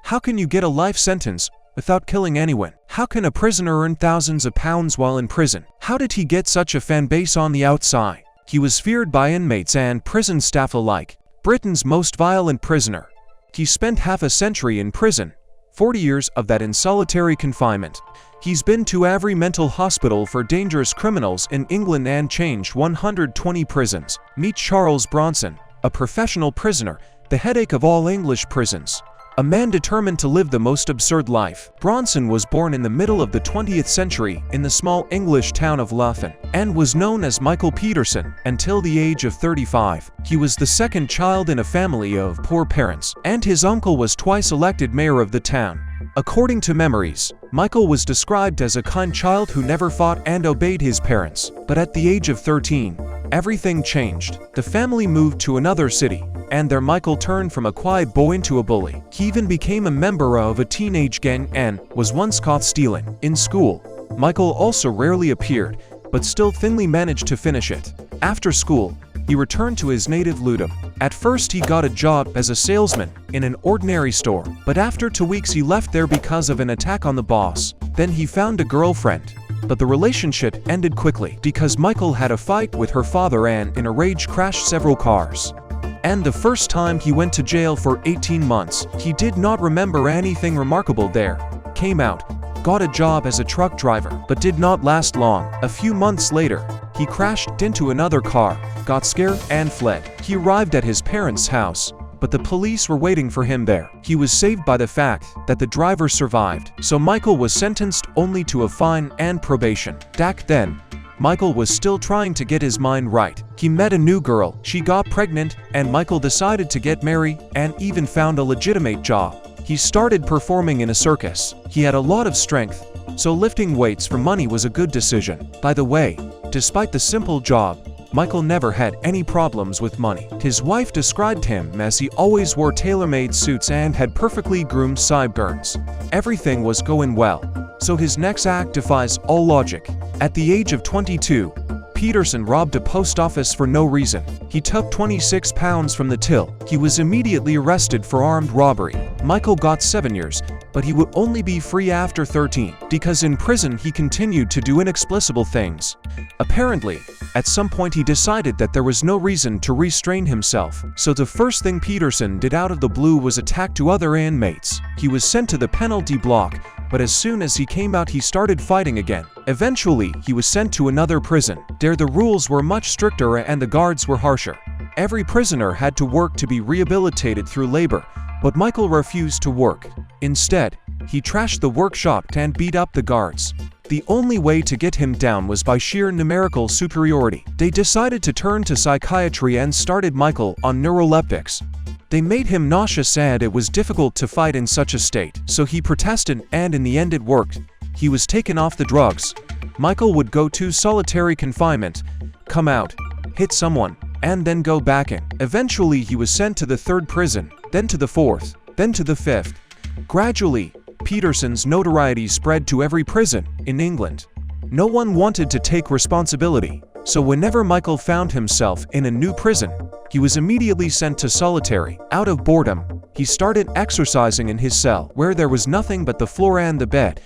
How can you get a life sentence without killing anyone? How can a prisoner earn thousands of pounds while in prison? How did he get such a fan base on the outside? He was feared by inmates and prison staff alike. Britain's most violent prisoner. He spent half a century in prison, 40 years of that in solitary confinement. He's been to every mental hospital for dangerous criminals in England and changed 120 prisons. Meet Charles Bronson, a professional prisoner, the headache of all English prisons. A man determined to live the most absurd life. Bronson was born in the middle of the 20th century in the small English town of Lothian, and was known as Michael Peterson until the age of 35. He was the second child in a family of poor parents, and his uncle was twice elected mayor of the town. According to memories, Michael was described as a kind child who never fought and obeyed his parents. But at the age of 13, everything changed. The family moved to another city, and there Michael turned from a quiet boy into a bully. He even became a member of a teenage gang and was once caught stealing. In school, Michael also rarely appeared, but still thinly managed to finish it. After school, he returned to his native Ludum. At first he got a job as a salesman in an ordinary store, but after 2 weeks he left there because of an attack on the boss. Then he found a girlfriend, but the relationship ended quickly because Michael had a fight with her father and in a rage crashed several cars. And the first time he went to jail for 18 months, he did not remember anything remarkable there. Came out, got a job as a truck driver, but did not last long. A few months later, he crashed into another car, got scared, and fled. He arrived at his parents' house, but the police were waiting for him there. He was saved by the fact that the driver survived, so Michael was sentenced only to a fine and probation. Back then, Michael was still trying to get his mind right. He met a new girl, she got pregnant, and Michael decided to get married and even found a legitimate job. He started performing in a circus. He had a lot of strength, so lifting weights for money was a good decision. By the way, despite the simple job, Michael never had any problems with money. His wife described him as he always wore tailor-made suits and had perfectly groomed sideburns. Everything was going well, so his next act defies all logic. At the age of 22, Peterson robbed a post office for no reason. He took £26 from the till. He was immediately arrested for armed robbery. Michael got 7 years, but he would only be free after 13, because in prison he continued to do inexplicable things. Apparently, at some point he decided that there was no reason to restrain himself, so the first thing Peterson did out of the blue was attack 2 other inmates. He was sent to the penalty block, but as soon as he came out he started fighting again. Eventually, he was sent to another prison. There the rules were much stricter and the guards were harsher. Every prisoner had to work to be rehabilitated through labor, but Michael refused to work. Instead, he trashed the workshop and beat up the guards. The only way to get him down was by sheer numerical superiority. They decided to turn to psychiatry and started Michael on neuroleptics. They made him nauseous and it was difficult to fight in such a state, so he protested and in the end it worked. He was taken off the drugs. Michael would go to solitary confinement, come out, hit someone, and then go back in. Eventually he was sent to the 3rd prison, then to the 4th, then to the 5th. Gradually, Peterson's notoriety spread to every prison in England. No one wanted to take responsibility, so whenever Michael found himself in a new prison, he was immediately sent to solitary. Out of boredom, he started exercising in his cell, where there was nothing but the floor and the bed,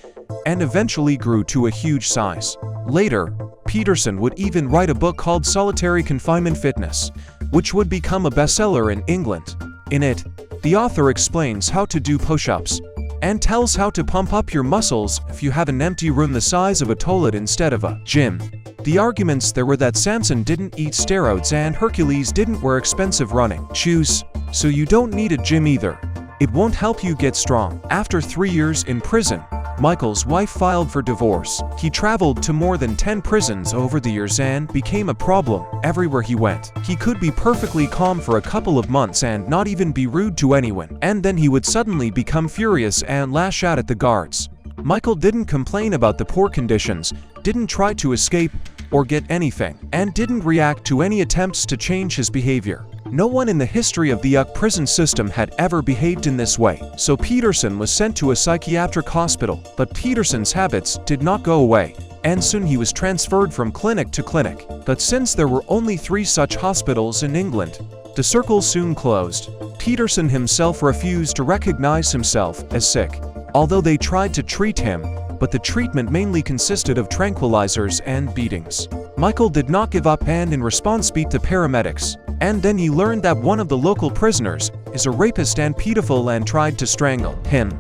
and eventually grew to a huge size. Later, Peterson would even write a book called Solitary Confinement Fitness, which would become a bestseller in England. In it, the author explains how to do push-ups, and tells how to pump up your muscles if you have an empty room the size of a toilet instead of a gym. The arguments there were that Samson didn't eat steroids and Hercules didn't wear expensive running shoes, so you don't need a gym either. It won't help you get strong. After 3 years in prison, Michael's wife filed for divorce. He traveled to more than 10 prisons over the years and became a problem everywhere he went. He could be perfectly calm for a couple of months and not even be rude to anyone, and then he would suddenly become furious and lash out at the guards. Michael didn't complain about the poor conditions, didn't try to escape or get anything, and didn't react to any attempts to change his behavior. No one in the history of the UK prison system had ever behaved in this way, so Peterson was sent to a psychiatric hospital, but Peterson's habits did not go away, and soon he was transferred from clinic to clinic. But since there were only 3 such hospitals in England, The circle soon closed. Peterson himself refused to recognize himself as sick, although they tried to treat him, but the treatment mainly consisted of tranquilizers and beatings. Michael did not give up and in response beat the paramedics. And then he learned that one of the local prisoners is a rapist and pedophile and tried to strangle him.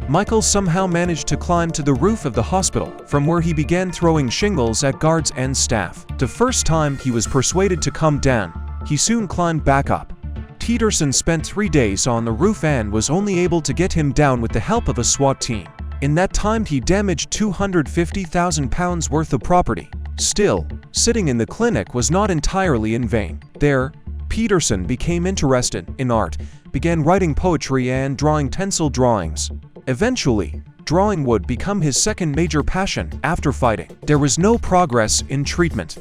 Michael somehow managed to climb to the roof of the hospital, from where he began throwing shingles at guards and staff. The first time he was persuaded to come down, he soon climbed back up. Peterson spent 3 days on the roof and was only able to get him down with the help of a SWAT team. In that time he damaged £250,000 worth of property. Still, sitting in the clinic was not entirely in vain. There, Peterson became interested in art, began writing poetry and drawing pencil drawings. Eventually, drawing would become his second major passion after fighting. There was no progress in treatment.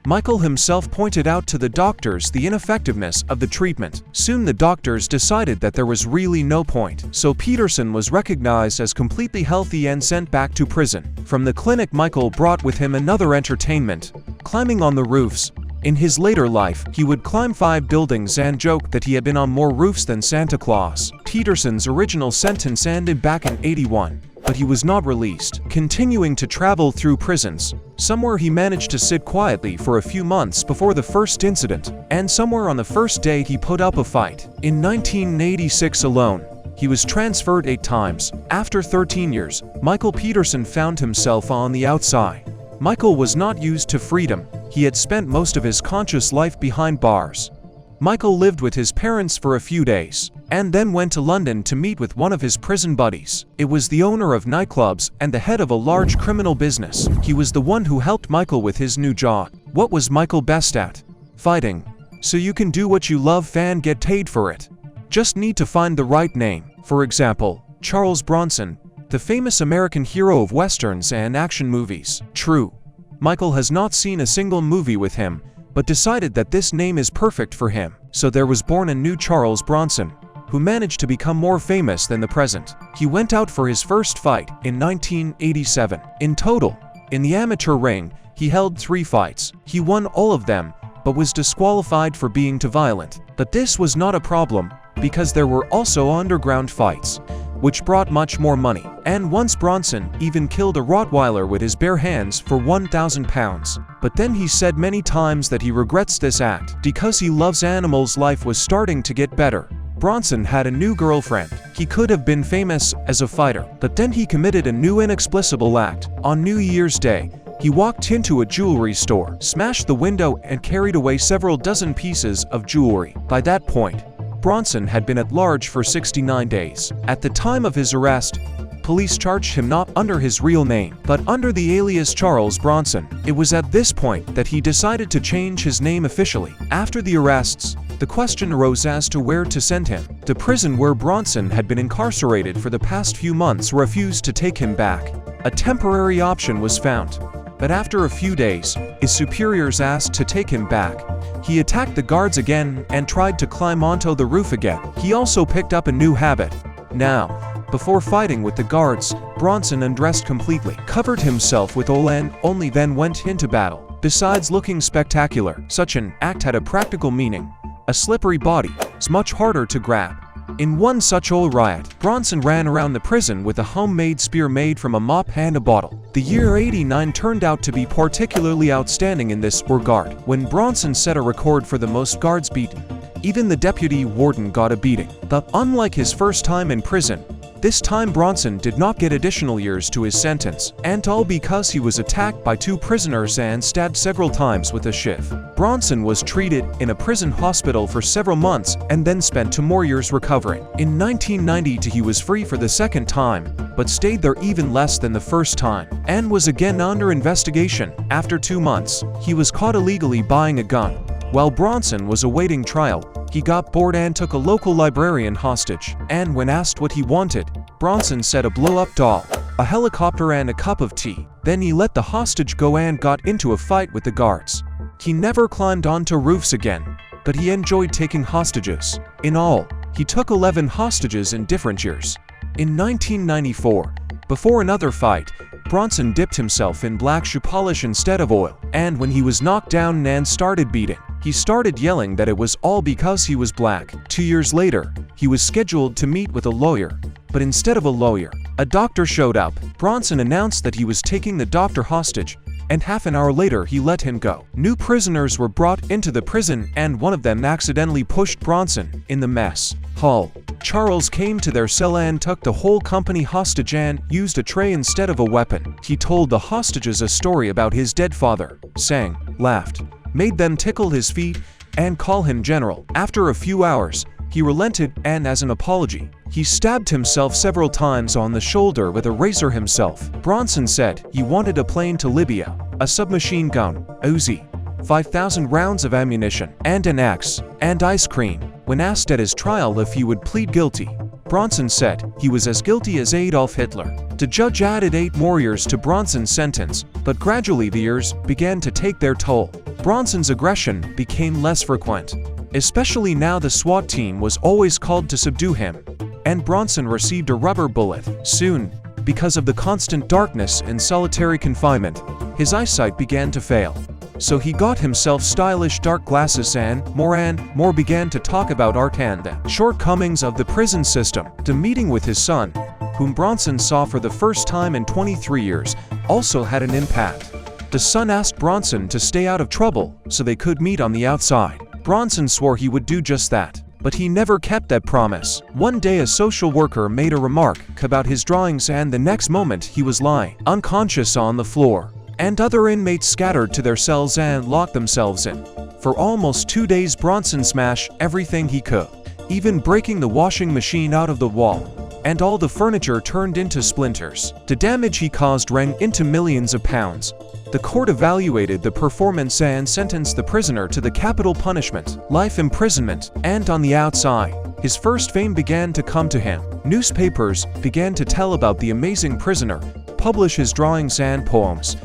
Michael himself pointed out to the doctors the ineffectiveness of the treatment. Soon the doctors decided that there was really no point, so Peterson was recognized as completely healthy and sent back to prison. From the clinic, Michael brought with him another entertainment: climbing on the roofs. In his later life, he would climb 5 buildings and joke that he had been on more roofs than Santa Claus. Peterson's original sentence ended back in '81, but he was not released, continuing to travel through prisons. Somewhere he managed to sit quietly for a few months before the first incident, and somewhere on the first day he put up a fight. In 1986 alone, he was transferred 8 times. After 13 years, Michael Peterson found himself on the outside. Michael was not used to freedom. He had spent most of his conscious life behind bars. Michael lived with his parents for a few days, and then went to London to meet with one of his prison buddies. It was the owner of nightclubs and the head of a large criminal business. He was the one who helped Michael with his new job. What was Michael best at? Fighting. So you can do what you love and get paid for it. Just need to find the right name. For example, Charles Bronson, the famous American hero of westerns and action movies. True, Michael has not seen a single movie with him, but decided that this name is perfect for him. So there was born a new Charles Bronson, who managed to become more famous than the present. He went out for his first fight in 1987. In total, in the amateur ring, he held 3 fights. He won all of them, but was disqualified for being too violent. But this was not a problem, because there were also underground fights, which brought much more money. And once Bronson even killed a Rottweiler with his bare hands for £1,000. But then he said many times that he regrets this act because he loves animals. Life was starting to get better. Bronson had a new girlfriend. He could have been famous as a fighter, but then he committed a new inexplicable act. On New Year's Day, he walked into a jewelry store, smashed the window, and carried away several dozen pieces of jewelry. By that point, Bronson had been at large for 69 days. At the time of his arrest, police charged him not under his real name, but under the alias Charles Bronson. It was at this point that he decided to change his name officially. After the arrests, the question arose as to where to send him. The prison where Bronson had been incarcerated for the past few months refused to take him back. A temporary option was found, but after a few days, his superiors asked to take him back. He attacked the guards again and tried to climb onto the roof again. He also picked up a new habit. Now, before fighting with the guards, Bronson undressed completely, covered himself with oil, and only then went into battle. Besides looking spectacular, such an act had a practical meaning. A slippery body is much harder to grab. In one such oil riot, Bronson ran around the prison with a homemade spear made from a mop and a bottle. The year '89 turned out to be particularly outstanding in this regard, when Bronson set a record for the most guards beaten. Even the deputy warden got a beating. But unlike his first time in prison, this time Bronson did not get additional years to his sentence, and all because he was attacked by 2 prisoners and stabbed several times with a shiv. Bronson was treated in a prison hospital for several months and then spent 2 more years recovering. In 1990 he was free for the second time, but stayed there even less than the first time, and was again under investigation. After 2 months, he was caught illegally buying a gun. While Bronson was awaiting trial, he got bored and took a local librarian hostage. And when asked what he wanted, Bronson said a blow-up doll, a helicopter, and a cup of tea. Then he let the hostage go and got into a fight with the guards. He never climbed onto roofs again, but he enjoyed taking hostages. In all, he took 11 hostages in different years. In 1994, before another fight, Bronson dipped himself in black shoe polish instead of oil, and when he was knocked down and started beating, He started yelling that it was all because he was black. 2 years later, he was scheduled to meet with a lawyer, but instead of a lawyer, a doctor showed up. Bronson announced that he was taking the doctor hostage, and half an hour later he let him go. New prisoners were brought into the prison, and one of them accidentally pushed Bronson in the mess hall. Charles came to their cell and took the whole company hostage and used a tray instead of a weapon. He told the hostages a story about his dead father, sang, laughed, made them tickle his feet, and call him general. After a few hours, he relented, and as an apology, he stabbed himself several times on the shoulder with a razor himself. Bronson said he wanted a plane to Libya, a submachine gun, Uzi, 5,000 rounds of ammunition, and an axe, and ice cream. When asked at his trial if he would plead guilty, Bronson said he was as guilty as Adolf Hitler. The judge added 8 more years to Bronson's sentence, but gradually the years began to take their toll. Bronson's aggression became less frequent, especially now the SWAT team was always called to subdue him, and Bronson received a rubber bullet. Soon, because of the constant darkness and solitary confinement, his eyesight began to fail. So he got himself stylish dark glasses, and more began to talk about art and the shortcomings of the prison system. The meeting with his son, whom Bronson saw for the first time in 23 years, also had an impact. The son asked Bronson to stay out of trouble so they could meet on the outside. Bronson swore he would do just that, but he never kept that promise. One day a social worker made a remark about his drawings, and the next moment he was lying unconscious on the floor, and other inmates scattered to their cells and locked themselves in. For almost 2 days Bronson smashed everything he could, even breaking the washing machine out of the wall, and all the furniture turned into splinters. The damage he caused ran into millions of pounds. The court evaluated the performance and sentenced the prisoner to the capital punishment, life imprisonment, and on the outside, his first fame began to come to him. Newspapers began to tell about the amazing prisoner, publish his drawings and poems.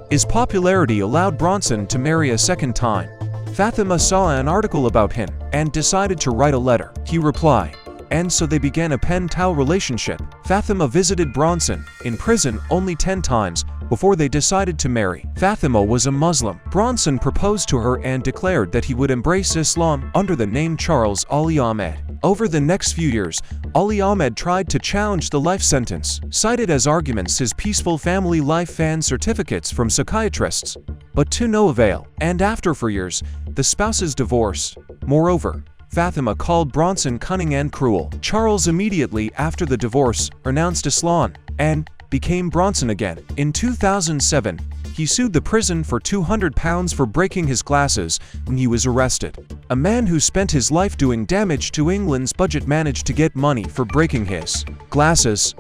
His popularity allowed Bronson to marry a second time. Fatima saw an article about him and decided to write a letter. He replied, and so they began a pen-pal relationship. Fatima visited Bronson in prison only 10 times before they decided to marry. Fatima was a Muslim. Bronson proposed to her and declared that he would embrace Islam under the name Charles Ali Ahmed. Over the next few years, Ali Ahmed tried to challenge the life sentence, cited as arguments his peaceful family life and certificates from psychiatrists, but to no avail. And after 4 years, the spouses divorced. Moreover, Fatima called Bronson cunning and cruel. Charles immediately after the divorce renounced Islam and became Bronson again. In 2007, he sued the prison for £200 for breaking his glasses when he was arrested. A man who spent his life doing damage to England's budget managed to get money for breaking his glasses.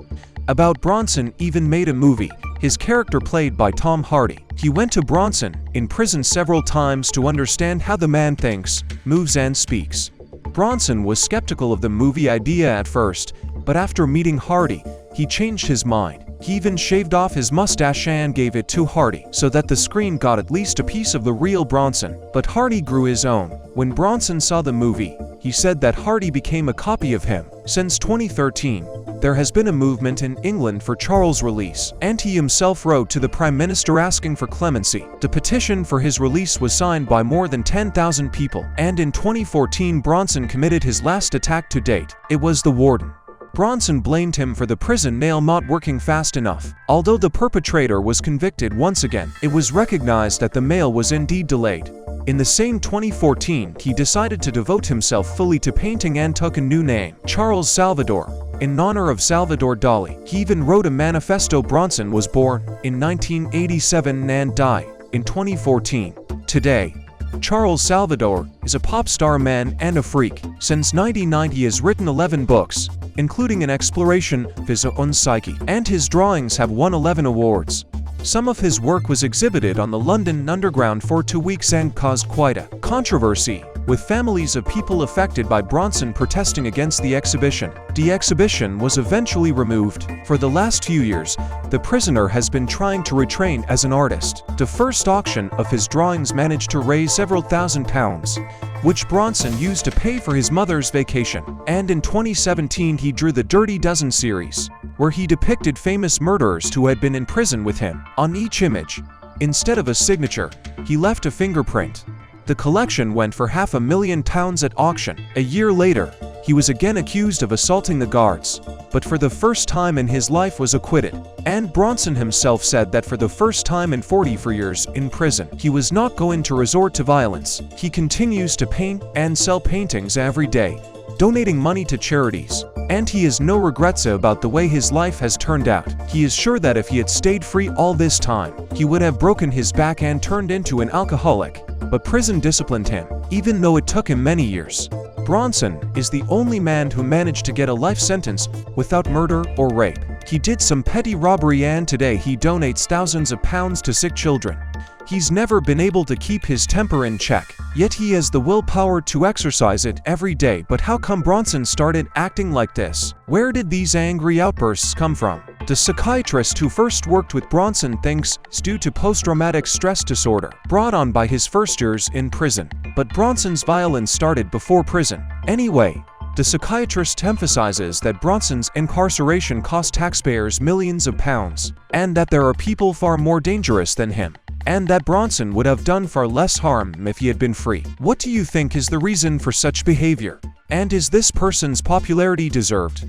About Bronson even made a movie, his character played by Tom Hardy. He went to Bronson in prison several times to understand how the man thinks, moves and speaks. Bronson was skeptical of the movie idea at first, but after meeting Hardy, he changed his mind. He even shaved off his mustache and gave it to Hardy so that the screen got at least a piece of the real Bronson. But Hardy grew his own. When Bronson saw the movie, he said that Hardy became a copy of him. Since 2013, there has been a movement in England for Charles' release, and he himself wrote to the Prime Minister asking for clemency. The petition for his release was signed by more than 10,000 people, and in 2014 Bronson committed his last attack to date. It was the warden. Bronson blamed him for the prison nail not working fast enough. Although the perpetrator was convicted once again, it was recognized that the mail was indeed delayed. In the same 2014, he decided to devote himself fully to painting and took a new name, Charles Salvador, in honor of Salvador Dali. He even wrote a manifesto. Bronson was born in 1987 and died in 2014. Today, Charles Salvador is a pop star, man and a freak. Since 1990 he has written 11 books, including an exploration of his own psyche, and his drawings have won 11 awards. Some of his work was exhibited on the London Underground for 2 weeks and caused quite a controversy, with families of people affected by Bronson protesting against the exhibition. The exhibition was eventually removed. For the last few years, the prisoner has been trying to retrain as an artist. The first auction of his drawings managed to raise several £1,000s, which Bronson used to pay for his mother's vacation. And in 2017 he drew the Dirty Dozen series, where he depicted famous murderers who had been in prison with him. On each image, instead of a signature, he left a fingerprint. The collection went for £500,000 at auction. A year later, he was again accused of assaulting the guards, but for the first time in his life was acquitted. And Bronson himself said that for the first time in 44 years in prison, he was not going to resort to violence. He continues to paint and sell paintings every day, donating money to charities. And he has no regrets about the way his life has turned out. He is sure that if he had stayed free all this time, he would have broken his back and turned into an alcoholic. But prison disciplined him, even though it took him many years. Bronson is the only man who managed to get a life sentence without murder or rape. He did some petty robbery and today he donates thousands of pounds to sick children. He's never been able to keep his temper in check, yet he has the willpower to exercise it every day. But how come Bronson started acting like this? Where did these angry outbursts come from? The psychiatrist who first worked with Bronson thinks it's due to post-traumatic stress disorder brought on by his first years in prison. But Bronson's violence started before prison. Anyway, the psychiatrist emphasizes that Bronson's incarceration cost taxpayers millions of pounds, and that there are people far more dangerous than him, and that Bronson would have done far less harm if he had been free. What do you think is the reason for such behavior? And is this person's popularity deserved?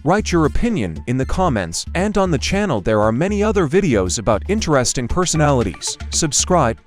Write your opinion in the comments, and on the channel there are many other videos about interesting personalities. Subscribe.